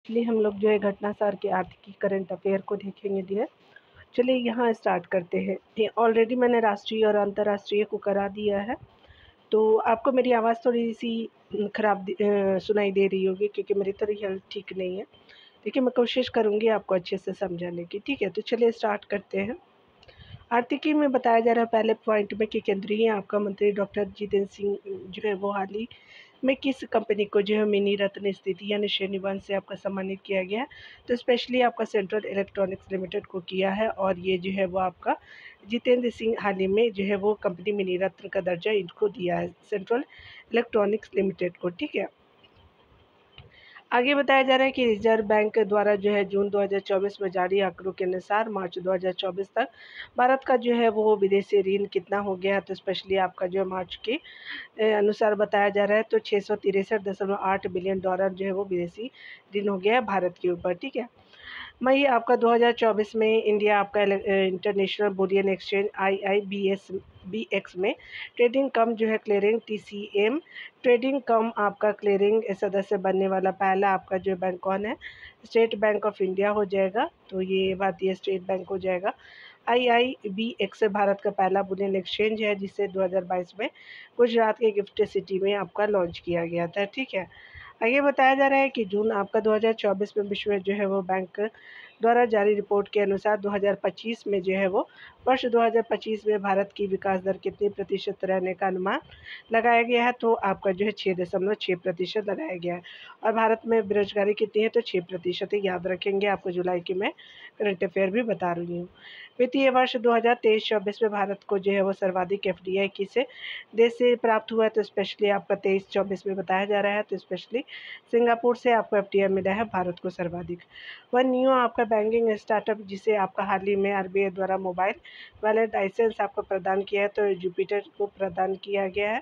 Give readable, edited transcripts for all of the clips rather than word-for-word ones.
चलिए हम लोग जो है घटनासार के आर्थिक करंट अफेयर को देखेंगे डियर। चलिए यहाँ स्टार्ट करते हैं। ये ऑलरेडी मैंने राष्ट्रीय और अंतर्राष्ट्रीय को करा दिया है, तो आपको मेरी आवाज़ थोड़ी-सी खराब सुनाई दे रही होगी क्योंकि मेरी थोड़ी हेल्थ ठीक नहीं है। देखिए मैं कोशिश करूँगी आपको अच्छे से समझाने की, ठीक है? तो चलिए स्टार्ट करते हैं। आर्थिकी में बताया जा रहा है पहले पॉइंट में कि केंद्रीय आपका मंत्री डॉक्टर जितेंद्र सिंह जो है वो हाल ही में किस कंपनी को जो है मिनी रत्न स्थिति यानी श्रेणी 1 से आपका सम्मानित किया गया है। तो स्पेशली आपका सेंट्रल इलेक्ट्रॉनिक्स लिमिटेड को किया है और ये जो है वो आपका जितेंद्र सिंह हाल ही में जो है वो कंपनी मिनी रत्न का दर्जा इनको दिया है सेंट्रल इलेक्ट्रॉनिक्स लिमिटेड को, ठीक है। आगे बताया जा रहा है कि रिजर्व बैंक द्वारा जो है जून 2024 में जारी आंकड़ों के अनुसार मार्च 2024 तक भारत का जो है वो विदेशी ऋण कितना हो गया है। तो स्पेशली आपका जो है मार्च के अनुसार बताया जा रहा है तो 663.8 बिलियन डॉलर जो है वो विदेशी ऋण हो गया है भारत के ऊपर, ठीक है। मई आपका 2024 में इंडिया आपका इंटरनेशनल बुलियन एक्सचेंज IIBX में ट्रेडिंग कम जो है क्लियरिंग TCM ट्रेडिंग कम आपका क्लियरिंग सदस्य बनने वाला पहला आपका जो बैंक कौन है? स्टेट बैंक ऑफ इंडिया हो जाएगा। तो ये भारतीय स्टेट बैंक हो जाएगा। IIBX भारत का पहला बुलियन एक्सचेंज है जिसे 2022 में गुजरात के गिफ्ट सिटी में आपका लॉन्च किया गया था, ठीक है। आगे बताया जा रहा है कि जून आपका 2024 में विश्व जो है वो बैंक द्वारा जारी रिपोर्ट के अनुसार 2025 में जो है वो वर्ष 2025 में भारत की विकास दर कितनी प्रतिशत रहने का अनुमान लगाया गया है। तो आपका जो है 6.6% लगाया गया है और भारत में बेरोजगारी कितनी है तो 6% है। याद रखेंगे, आपको जुलाई की मैं करंट अफेयर भी बता रही हूँ। वित्तीय वर्ष 2023-24 में भारत को जो है वो सर्वाधिक FDI किस देश से प्राप्त हुआ है। तो स्पेशली आपका 23-24 में बताया जा रहा है तो स्पेशली सिंगापुर से आपको FDI मिला है भारत को सर्वाधिक। वन न्यू आपका बैंकिंग स्टार्टअप जिसे आपका हाल ही में RBI द्वारा मोबाइल वॉलेट लाइसेंस आपको प्रदान किया है तो जुपिटर को प्रदान किया गया है।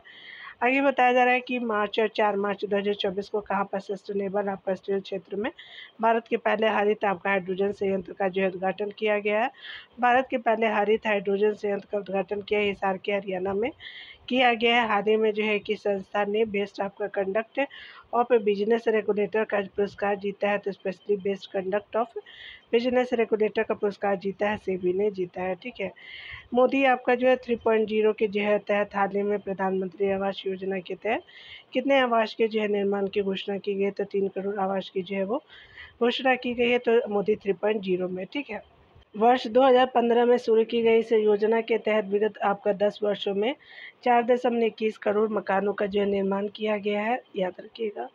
आगे बताया जा रहा है कि 4 मार्च 2024 को कहाँ पर सस्टेनेबल आपका स्टील क्षेत्र में भारत के पहले हरित आपका हाइड्रोजन संयंत्र का जो है उद्घाटन किया गया है। भारत के पहले हरित हाइड्रोजन संयंत्र का उद्घाटन किया हिसार के हरियाणा में किया गया है। हाल ही में जो है कि संस्था ने बेस्ट आपका कंडक्ट ऑफ बिजनेस रेगुलेटर का पुरस्कार जीता है तो specially best conduct of business regulator का पुरस्कार जीता है सेबी ने जीता है, ठीक है। मोदी आपका जो है 3.0 के जो है तहत हाल ही में प्रधानमंत्री आवास योजना के तहत कितने आवास के जो है निर्माण की घोषणा की गई तो 3 करोड़ आवास की जो है वो घोषणा की गई है तो मोदी 3.0 में, ठीक है। वर्ष 2015 में शुरू की गई इस योजना के तहत विगत आपका 10 वर्षों में 4.21 करोड़ मकानों का जो है निर्माण किया गया है, याद रखिएगा।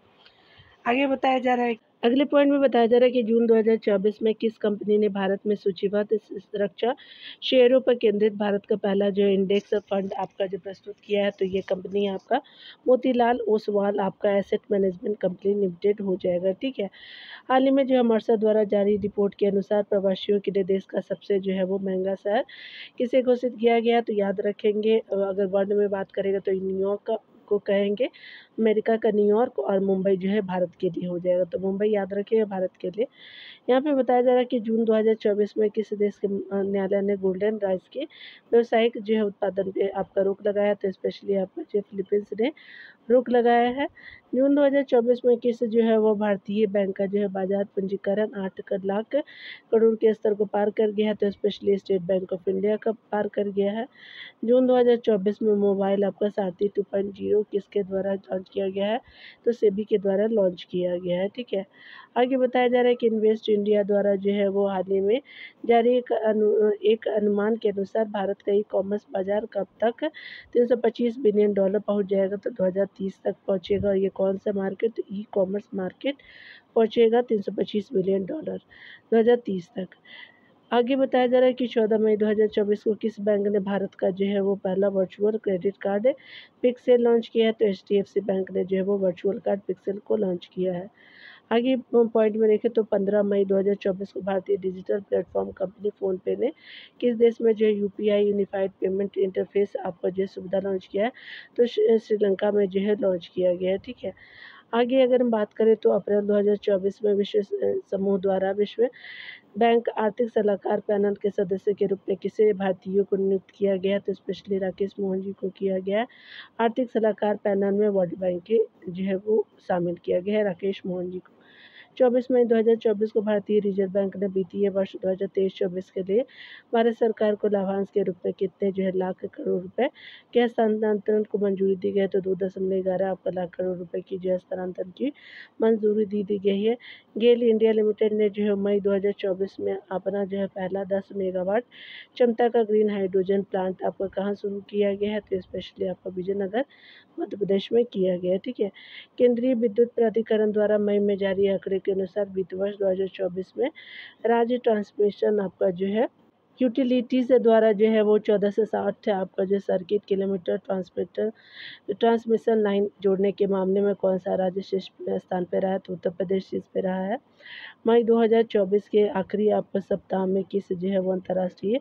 आगे बताया जा रहा है अगले पॉइंट में बताया जा रहा है कि जून 2024 में किस कंपनी ने भारत में सूचीबद्ध सुरक्षा शेयरों पर केंद्रित भारत का पहला जो इंडेक्स फंड आपका जो प्रस्तुत किया है। तो ये कंपनी आपका मोतीलाल ओसवाल आपका एसेट मैनेजमेंट कंपनी लिमिटेड हो जाएगा, ठीक है। हाल ही में जो है मर्सर द्वारा जारी रिपोर्ट के अनुसार प्रवासियों के लिए देश का सबसे जो है वो महंगा शहर किसे घोषित किया गया तो याद रखेंगे अगर वर्ल्ड में बात करेंगे तो न्यूयॉर्क को कहेंगे, अमेरिका का न्यूयॉर्क और मुंबई जो है भारत के लिए हो जाएगा। तो मुंबई याद रखिएगा भारत के लिए। यहाँ पे बताया जा रहा है कि जून 2024 में किस देश के न्यायालय ने गोल्डन राइस के व्यावसायिक जो है उत्पादन पे आपका रोक लगाया तो स्पेशली आपका जो फिलीपींस ने रोक लगाया है। जून 2024 में किस जो है वो भारतीय बैंक का जो है बाजार पूंजीकरण 8 लाख करोड़ के स्तर को पार कर गया है तो specially state bank of India का पार कर गया है। जून 2024 में मोबाइल आपका सारथी 2.0 किसके द्वारा लॉन्च किया गया है तो सेबी के द्वारा लॉन्च किया गया है, ठीक है। आगे बताया जा रहा है कि इन्वेस्ट इंडिया द्वारा जो है वो हाल ही में जारी एक अनुमान के अनुसार भारत का ई-कॉमर्स बाजार कब तक 325 बिलियन डॉलर पहुंच जाएगा तो 2030 तक पहुंचेगा। ये कौन सा मार्केट? तो ई कॉमर्स मार्केट पहुंचेगा 325 बिलियन डॉलर 2030 तक। आगे बताया जा रहा है कि 14 मई 2024 को किस बैंक ने भारत का जो है वो पहला virtual credit card pixel launch किया है तो HDFC बैंक ने जो है वो वर्चुअल कार्ड पिक्सेल को लॉन्च किया है। आगे पॉइंट में देखें तो 15 मई 2024 को भारतीय डिजिटल प्लेटफॉर्म कंपनी फ़ोनपे ने किस देश में जो है UPI यूनिफाइड पेमेंट इंटरफेस आपका जो है सुविधा लॉन्च किया है तो श्रीलंका में जो है लॉन्च किया गया है, ठीक है। आगे अगर हम बात करें तो अप्रैल 2024 में विश्व समूह द्वारा विश्व बैंक आर्थिक सलाहकार पैनल के सदस्य के रूप में किसे भारतीयों को नियुक्त किया गया तो स्पेशली राकेश मोहन जी को किया गया है। आर्थिक सलाहकार पैनल में वर्ल्ड बैंक के जो है वो शामिल किया गया है राकेश मोहन जी को। 24 मई 2024 को भारतीय रिजर्व बैंक ने वित्तीय वर्ष 2023-24 के लिए भारत सरकार को लाभांश के रूप में कितने लाख करोड़ रुपए के हस्तांतरण को मंजूरी दी गई है? तो 2.11 आपका लाख करोड़ रुपए की हस्तांतरण की मंजूरी दी गई है। गेल इंडिया लिमिटेड ने मई 2024 में अपना पहला 10 मेगावाट क्षमता का ग्रीन हाइड्रोजन प्लांट आपका कहाँ शुरू किया गया है? तो स्पेशली आपका विजयनगर मध्य प्रदेश में किया गया है। ठीक है। केंद्रीय विद्युत प्राधिकरण द्वारा मई में जारी आंकड़े के अनुसार वित्त वर्ष 2024 में राज्य ट्रांसमिशन आपका यूटिलिटीज़ द्वारा वो 14 से 60 आपका सर्किट किलोमीटर ट्रांसमिशन लाइन जोड़ने के मामले में कौन सा राज्य शीर्ष स्थान पर रहा है? तो उत्तर प्रदेश शीर्ष पे रहा है। मई 2024 के आखिरी आपका सप्ताह में किस वो अंतर्राष्ट्रीय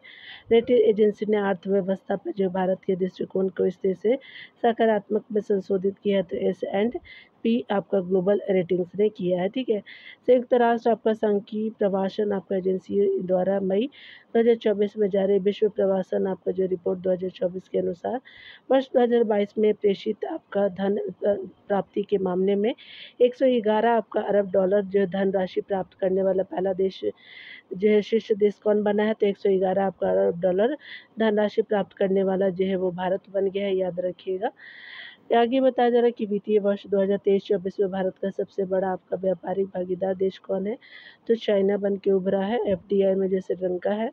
रेटिंग एजेंसी ने अर्थव्यवस्था पर भारत के दृष्टिकोण को स्थिर से सकारात्मक में संशोधित किया है? तो S&P आपका ग्लोबल रेटिंग्स ने किया है। ठीक है। संयुक्त राष्ट्र आपका संघ की प्रवासन आपका एजेंसी द्वारा मई 2024 में जारी विश्व प्रवासन आपका रिपोर्ट 2024 के अनुसार वर्ष 2022 में प्रेषित आपका धन प्राप्ति के मामले में 111 आपका अरब डॉलर धनराशि प्राप्त करने वाला पहला देश शीर्ष देश कौन बना है? तो 111 आपका अरब डॉलर धनराशि प्राप्त करने वाला वो भारत बन गया है, याद रखिएगा। आगे बताया जा रहा है कि वित्तीय वर्ष 2023-24 में भारत का सबसे बड़ा आपका व्यापारिक भागीदार देश कौन है? तो चाइना बन के उभरा है। FDI में श्रीलंका है,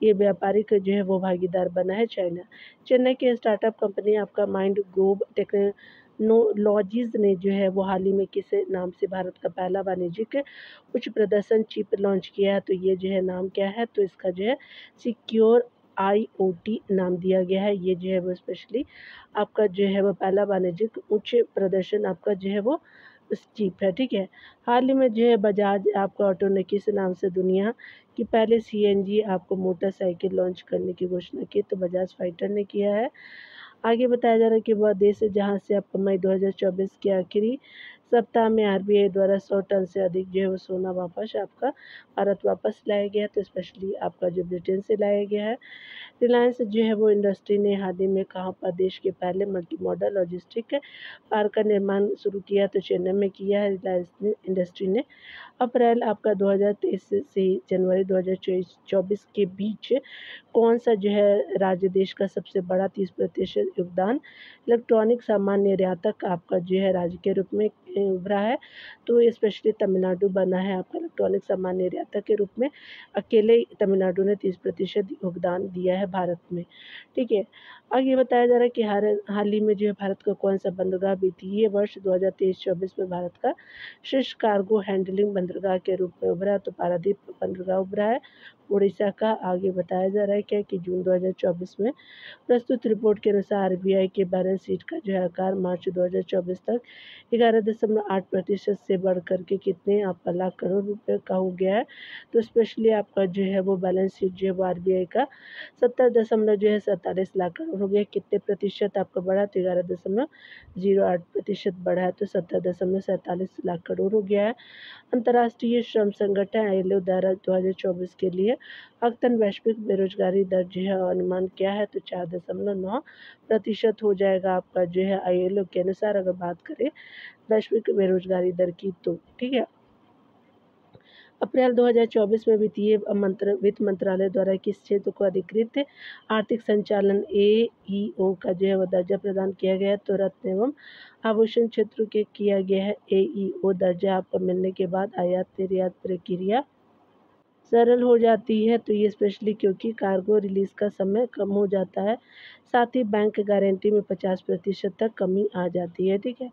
ये व्यापारिक वो भागीदार बना है चाइना। चेन्नई के स्टार्टअप कंपनी आपका माइंड ग्रोव टेक्नोलॉजीज ने वो हाल ही में किस नाम से भारत का पहला वाणिज्यिक उच्च प्रदर्शन चिप लॉन्च किया है? तो ये नाम क्या है? तो इसका सिक्योर IoT नाम दिया गया है। ये वो स्पेशली आपका वो पहला वाणिज्यिक उच्च प्रदर्शन आपका वो चिप है। ठीक है। हाल ही में बजाज आपका ऑटो ने किस नाम से दुनिया की पहले CNG आपको मोटरसाइकिल लॉन्च करने की घोषणा की? तो बजाज फाइटर ने किया है। आगे बताया जा रहा है कि वह देश है जहाँ से आपका मई 2024 के आखिरी सप्ताह में RBI द्वारा 100 टन से अधिक वो सोना भारत वापस लाया गया। तो स्पेशली आपका ब्रिटेन से लाया गया है। रिलायंस वो इंडस्ट्री ने हाल ही में कहाँ पर देश के पहले मल्टी मॉडल लॉजिस्टिक पार्क का निर्माण शुरू किया? तो चेन्नई में किया है रिलायंस इंडस्ट्री ने। अप्रैल आपका 2023 से जनवरी 2024 के बीच कौन सा राज्य देश का सबसे बड़ा 30% योगदान इलेक्ट्रॉनिक सामान निर्यातक आपका राज्य के रूप में उभरा है? तो स्पेशली तमिलनाडु बना है आपका इलेक्ट्रॉनिक सामान निर्यातक के रूप में। अकेले तमिलनाडु ने 30% योगदान दिया है भारत में। ठीक है। आगे बताया जा रहा है कि हाल ही में भारत का कौन सा बंदरगाह वित्तीय वर्ष 2023-24 में भारत का शीर्ष कार्गो हैंडलिंग बंदरगाह के रूप में उभरा? तो पारादीप बंदरगाह उभरा है उड़ीसा का। आगे बताया जा रहा है कि जून 2024 में प्रस्तुत रिपोर्ट के अनुसार RBI के बैलेंस शीट का आकार मार्च 2024 तक 11.8% से बढ़ कर के कितने आपका लाख करोड़ रुपए का हो गया है? तो स्पेशली आपका वो बैलेंस शीट वो RBI का 70.47 लाख करोड़ हो गया। कितने प्रतिशत आपका बढ़ा? तो 11.08% बढ़ा है, तो 70.47 लाख करोड़ हो गया है। अंतर्राष्ट्रीय श्रम संगठन ILO द्वारा 2024 के लिए अद्यतन वैश्विक बेरोजगारी दर अनुमान क्या है? तो 4.9% हो जाएगा आपका ILO के अनुसार, अगर बात करें वैश्विक बेरोजगारी दर की तो। ठीक है। अप्रैल 2024 में वित्त मंत्रालय द्वारा किस क्षेत्र को अधिकृत आर्थिक संचालन AEO का दर्जा प्रदान किया गया है? तो रत्न एवं आभूषण क्षेत्र के किया गया है। AEO दर्जा आपको मिलने के बाद आयात निर्यात प्रक्रिया सरल हो जाती है। तो ये स्पेशली क्योंकि कार्गो रिलीज का समय कम हो जाता है, साथ ही बैंक गारंटी में 50% तक कमी आ जाती है। ठीक है।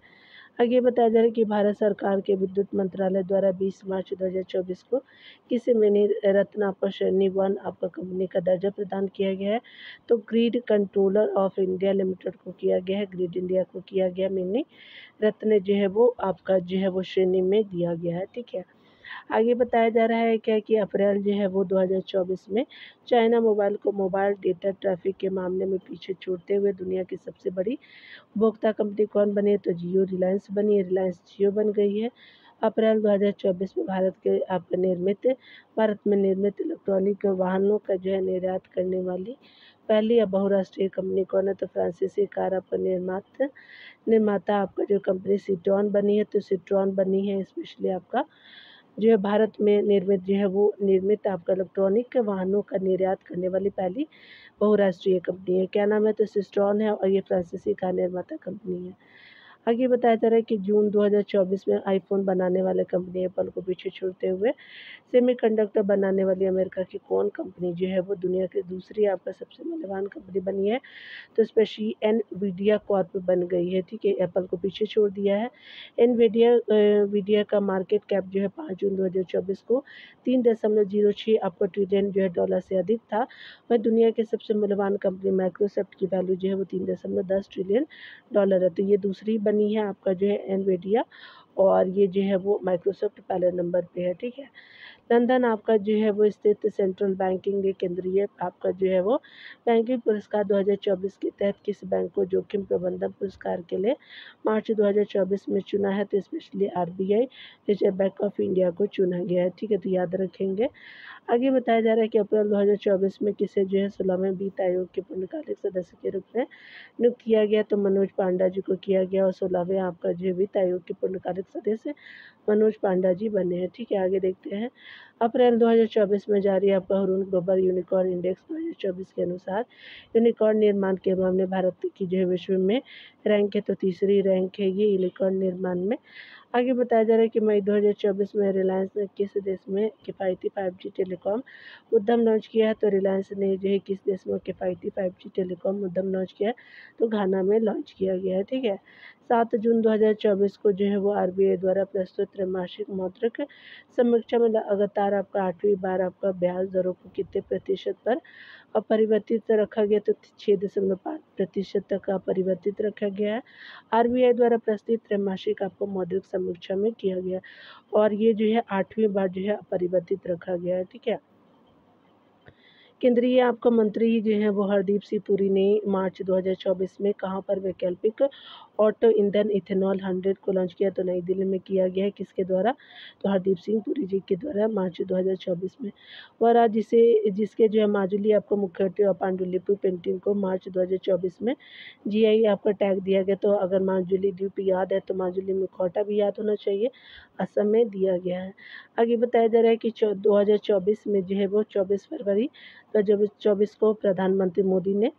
आगे बताया जा रहा है कि भारत सरकार के विद्युत मंत्रालय द्वारा 20 मार्च 2024 को किसी मिनी रत्न आपका श्रेणी 1 आपका कंपनी का दर्जा प्रदान किया गया है? तो grid controller of India limited को किया गया है, ग्रिड इंडिया को किया गया मिनी रत्न वो आपका वो श्रेणी में दिया गया है। ठीक है। आगे बताया जा रहा है क्या कि अप्रैल वो 2024 में चाइना मोबाइल को मोबाइल डेटा ट्रैफिक के मामले में पीछे छोड़ते हुए दुनिया की सबसे बड़ी उपभोक्ता कंपनी कौन बनी है? तो जियो रिलायंस बनी है, रिलायंस जियो बन गई है। अप्रैल 2024 में भारत में निर्मित इलेक्ट्रॉनिक वाहनों का निर्यात करने वाली पहली बहुराष्ट्रीय कंपनी कौन है? तो फ्रांसीसी कार आपका निर्माता आपका कंपनी सिट्रोन बनी है। तो सिट्रोन बनी है स्पेशली आपका जो है भारत में निर्मित जो है वो निर्मित आपका इलेक्ट्रॉनिक वाहनों का निर्यात करने वाली पहली बहुराष्ट्रीय कंपनी है। क्या नाम है? तो सिस्ट्रॉन है और ये फ्रांसीसी कार निर्माता कंपनी है। आगे बताया जा रहा है कि जून 2024 में आईफ़ोन बनाने वाले कंपनी एप्पल को पीछे छोड़ते हुए सेमीकंडक्टर बनाने वाली अमेरिका की कौन कंपनी जो है वो दुनिया की दूसरी आपका सबसे मूल्यवान कंपनी बनी है? तो स्पेशली एनवीडिया कॉर्प बन गई है, ठीक है, एप्पल को पीछे छोड़ दिया है। वीडिया का मार्केट कैप जो है 5 जून 2024 को 3.06 आपका ट्रिलियन जो है डॉलर से अधिक था। वह दुनिया की सबसे मूल्यवान कंपनी माइक्रोसॉफ्ट की वैल्यू जो है वो 3.10 ट्रिलियन डॉलर है। तो ये दूसरी बनी है आपका जो है एनवीडिया, और ये जो है वो माइक्रोसॉफ्ट पहले नंबर पे है, ठीक है। लंदन आपका जो है वो स्थित सेंट्रल बैंकिंग केंद्रीय आपका जो है वो बैंकिंग पुरस्कार 2024 के तहत किस बैंक को जोखिम प्रबंधन पुरस्कार के लिए मार्च 2024 में चुना है? तो specially RBI reserve bank of India को चुना गया है, ठीक है, तो याद रखेंगे। आगे बताया जा रहा है कि अप्रैल 2024 में किसे जो है 16वें वित्त आयोग के पूर्णकालिक सदस्य के रूप में नियुक्त किया गया? तो मनोज पांडा जी को किया गया, और 16वें आपका जो वित्त आयोग के पूर्णकालिक सदस्य मनोज पांडा जी बने हैं, ठीक है। आगे देखते हैं। अप्रैल 2024 में जारी आपका हुरून ग्लोबल यूनिकॉर्न इंडेक्स 2024 के अनुसार यूनिकॉर्न निर्माण के मामले भारत की जो है विश्व में रैंक है, तो तीसरी रैंक है ये यूनिकॉर्न निर्माण में। आगे बताया जा रहा है कि मई 2024 में रिलायंस ने किस देश में किफ़ायती 5G टेलीकॉम उद्यम लॉन्च किया है? तो रिलायंस ने जो है किस देश में किफ़ायती 5G टेलीकॉम उद्यम लॉन्च किया है? तो घाना में लॉन्च किया गया है, ठीक है। 7 जून 2024 को जो है वो आरबीआई द्वारा प्रस्तुत त्रैमासिक मौद्रिक समीक्षा में लगातार आपका 8वीं बार आपका ब्याज दरों को कितने प्रतिशत पर अपरिवर्तित रखा गया? तो 6.5% तक अपरिवर्तित रखा गया है। आरबीआई द्वारा प्रस्तुत त्रैमासिक आपको मौद्रिक समीक्षा में किया गया, और ये जो है 8वीं बार जो है अपरिवर्तित रखा गया है, ठीक है। केंद्रीय आपका मंत्री जो हैं वो हरदीप सिंह पुरी ने मार्च 2024 में कहाँ पर वैकल्पिक ऑटो ईंधन इथेनॉल 100 को लॉन्च किया? तो नई दिल्ली में किया गया है, किसके द्वारा? तो हरदीप सिंह पुरी जी के द्वारा मार्च 2024 में। वह राज्य जिसके जो है माजुली आपको मुखर्जी और पांडुलिपि पेंटिंग को मार्च 2024 में जीआई आपका टैग दिया गया। तो अगर माजुली द्वीप याद है तो माजुली मुखौटा भी याद होना चाहिए, असम में दिया गया है। आगे बताया जा रहा है कि 2024 में जो है वो 24 फरवरी 2024 को प्रधानमंत्री मोदी ने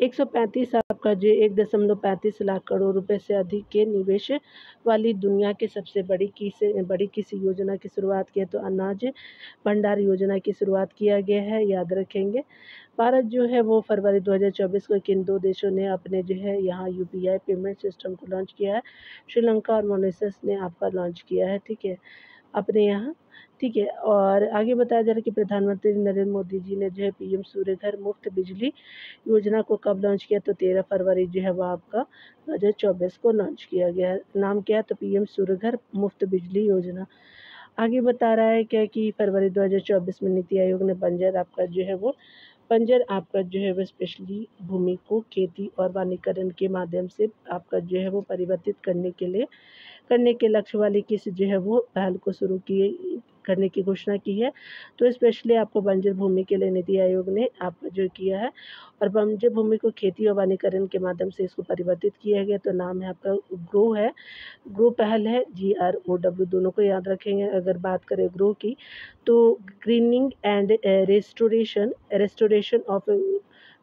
135 आपका जो 1.35 लाख करोड़ रुपए से अधिक के निवेश वाली दुनिया की सबसे बड़ी किसी योजना की शुरुआत की है? तो अनाज भंडार योजना की शुरुआत किया गया है, याद रखेंगे। भारत जो है वो फरवरी 2024 को किन 2 देशों ने अपने जो है यहाँ यूपीआई पेमेंट सिस्टम को लॉन्च किया है? श्रीलंका और मॉरिशस ने आपका लॉन्च किया है, ठीक है, अपने यहाँ, ठीक है। और आगे बताया जा रहा है कि प्रधानमंत्री नरेंद्र मोदी जी ने जो है पीएम सूर्य घर मुफ्त बिजली योजना को कब लॉन्च किया? तो 13 फरवरी जो है वो आपका 2024 को लॉन्च किया गया है। नाम क्या है? तो पीएम सूर्य घर मुफ्त बिजली योजना। आगे बता रहा है क्या कि फरवरी 2024 में नीति आयोग ने बंजर आपका जो है वो स्पेशली भूमि को खेती और वनीकरण के माध्यम से आपका जो है वो परिवर्तित करने के लक्ष्य वाली किस जो है वो पहल को शुरू किए करने की घोषणा की है? तो स्पेशली आपको बंजर भूमि के लिए नीति आयोग ने आपका जो किया है, और बंजर भूमि को खेती और वनीकरण के माध्यम से इसको परिवर्तित किया गया। तो नाम है आपका ग्रो पहल है, GROW, दोनों को याद रखेंगे। अगर बात करें ग्रो की, तो greening and restoration of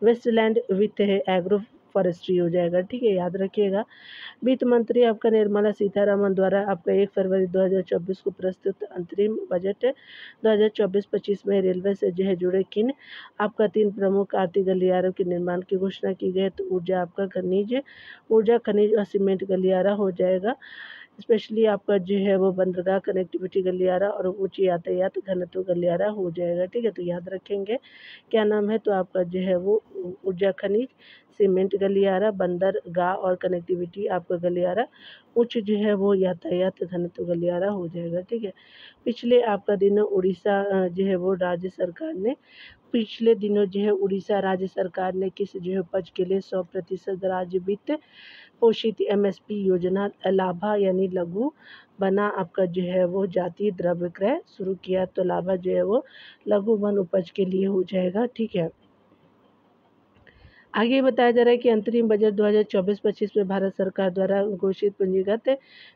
wasteland with agroforestry हो जाएगा, ठीक है, याद रखिएगा। वित्त मंत्री आपका निर्मला सीतारमण द्वारा आपका 1 फरवरी 2024 को प्रस्तुत अंतरिम बजट 2024-25 में रेलवे से जो है जुड़े किन आपका 3 प्रमुख आर्थिक गलियारों के निर्माण की घोषणा की गई? तो ऊर्जा खनिज और सीमेंट गलियारा हो जाएगा। स्पेशली आपका जो है वो बंदरगाह कनेक्टिविटी गलियारा और उच्च यातायात घनत्व गलियारा हो जाएगा, ठीक है, तो याद रखेंगे। क्या नाम है? तो आपका जो है वो ऊर्जा खनिज, सीमेंट गलियारा, बंदरगाह और कनेक्टिविटी आपका गलियारा, उच्च जो है वो यातायात घनत्व गलियारा हो जाएगा, ठीक है। पिछले आपका दिनों उड़ीसा जो है वो राज्य सरकार ने पिछले दिनों जो है उड़ीसा राज्य सरकार ने किस जो है उपज के लिए 100% राज्य वित्त पोषित एमएसपी योजना लाभा यानी लघु बना आपका जो है वो जातीय द्रव्य क्रय शुरू किया? तो लाभा जो है वो लघु वन उपज के लिए हो जाएगा, ठीक है। आगे बताया जा रहा है कि अंतरिम बजट 2024-25 में भारत सरकार द्वारा घोषित पूंजीगत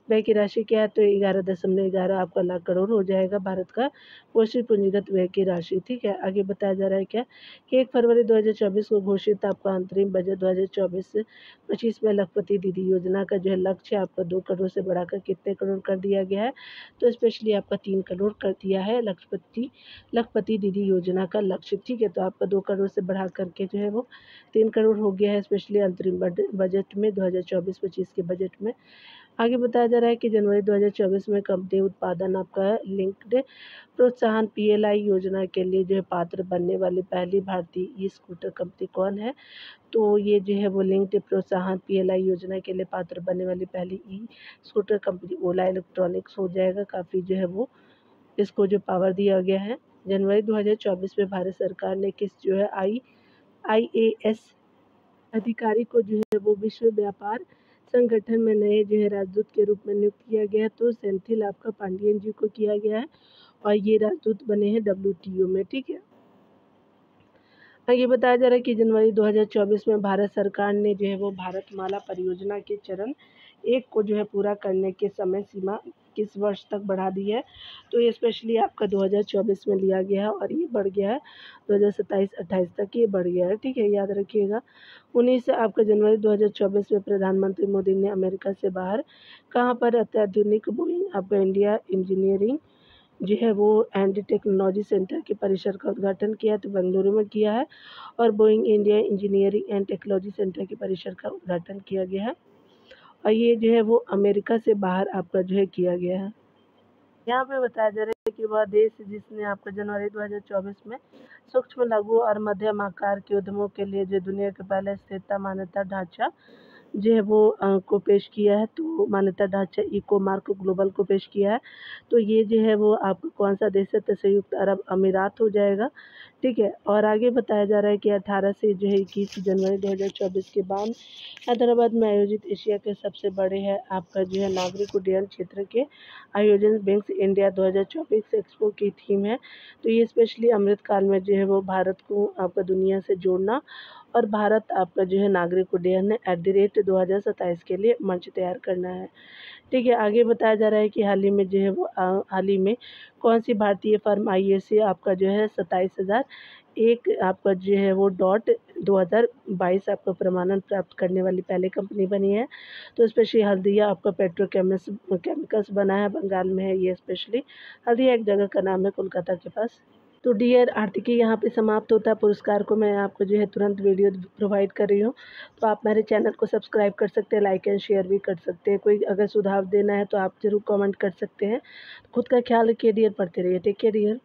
व्यय की राशि क्या है, तो 11.11 आपका लाख करोड़ हो जाएगा भारत का घोषित पूंजीगत व्यय की राशि। ठीक है, आगे बताया जा रहा है क्या कि 1 फरवरी 2024 को घोषित आपका अंतरिम बजट 2024-25 में लखपति दीदी योजना का जो है लक्ष्य आपका 2 करोड़ से बढ़ाकर कितने करोड़ कर दिया गया है, तो स्पेशली आपका 3 करोड़ कर दिया है लखपति दीदी योजना का लक्ष्य। ठीक है, तो आपका 2 करोड़ से बढ़ा करके जो है वो 3 करोड़ हो गया है, स्पेशली अंतरिम बजट में 2024-25 के बजट में। आगे बताया जा रहा है कि जनवरी 2024 में कंपनी उत्पादन आपका लिंक्ड प्रोत्साहन पीएलआई योजना के लिए जो है पात्र बनने वाली पहली भारतीय ई स्कूटर कंपनी कौन है, तो ये जो है वो लिंक्ड प्रोत्साहन पीएलआई योजना के लिए पात्र बनने वाली पहली ई स्कूटर कंपनी ओला इलेक्ट्रॉनिक्स हो जाएगा। काफ़ी जो है वो इसको जो पावर दिया गया है। जनवरी 2024 में भारत सरकार ने किस जो है IAS अधिकारी को जो है वो विश्व व्यापार संगठन में नए जो है राजदूत के रूप में नियुक्त किया गया है, तो सेंथिल आपका पांडियन जी को किया गया है और ये राजदूत बने हैं WTO में। ठीक है, ये बताया जा रहा है कि जनवरी 2024 में भारत सरकार ने जो है वो भारतमाला परियोजना के चरण 1 को जो है पूरा करने के समय सीमा किस वर्ष तक बढ़ा दी है, तो ये स्पेशली आपका 2024 में लिया गया है और ये बढ़ गया है 2027-28 तक ये बढ़ गया है। ठीक है, याद रखिएगा। 19 आपका जनवरी 2024 में प्रधानमंत्री मोदी ने अमेरिका से बाहर कहाँ पर अत्याधुनिक बोइंग आपका इंडिया इंजीनियरिंग जो है वो एंड टेक्नोलॉजी सेंटर के परिसर का उद्घाटन किया, तो बेंगलुरु में किया है और Boeing India engineering and technology centre के परिसर का उद्घाटन किया गया है और ये जो है वो अमेरिका से बाहर आपका जो है किया गया है। यहाँ पे बताया जा रहा है कि वह देश जिसने आपका जनवरी 2024 में सूक्ष्म लघु और मध्यम आकार के उद्यमों के लिए जो दुनिया के पहले स्थिरता मान्यता ढांचा जो है वो को पेश किया है, तो मान्यता ढांचा इको मार्क ग्लोबल को पेश किया है, तो ये जो है वो आपका कौन सा देश है, तो संयुक्त अरब अमीरात हो जाएगा। ठीक है, और आगे बताया जा रहा है कि 18 से जो है 21 जनवरी 2024 के बाद हैदराबाद में आयोजित एशिया के सबसे बड़े है आपका जो है नागरिक उड्डयन क्षेत्र के आयोजन बैंक्स इंडिया 2024 एक्सपो की थीम है, तो ये स्पेशली अमृतकाल में जो है वो भारत को आपका दुनिया से जोड़ना और भारत आपका जो है नागरिक उड्डयन @2027 के लिए मंच तैयार करना है। ठीक है, आगे बताया जा रहा है कि हाल ही में जो है वो हाल ही में कौन सी भारतीय फर्म IAC आपका जो है 27,001 आपका जो है वो .2022 आपका प्रमाणन प्राप्त करने वाली पहले कंपनी बनी है, तो स्पेशली हल्दिया आपका केमिकल्स बना है, बंगाल में है ये स्पेशली। हल्दिया एक जगह का नाम है कोलकाता के पास। तो डियर आर्थिकी यहाँ पे समाप्त होता है। पुरस्कार को मैं आपको जो है तुरंत वीडियो प्रोवाइड कर रही हूँ, तो आप मेरे चैनल को सब्सक्राइब कर सकते हैं, लाइक एंड शेयर भी कर सकते हैं। कोई अगर सुझाव देना है तो आप ज़रूर कमेंट कर सकते हैं। खुद का ख्याल रखिए डियर, पढ़ते रहिए। Take care dear.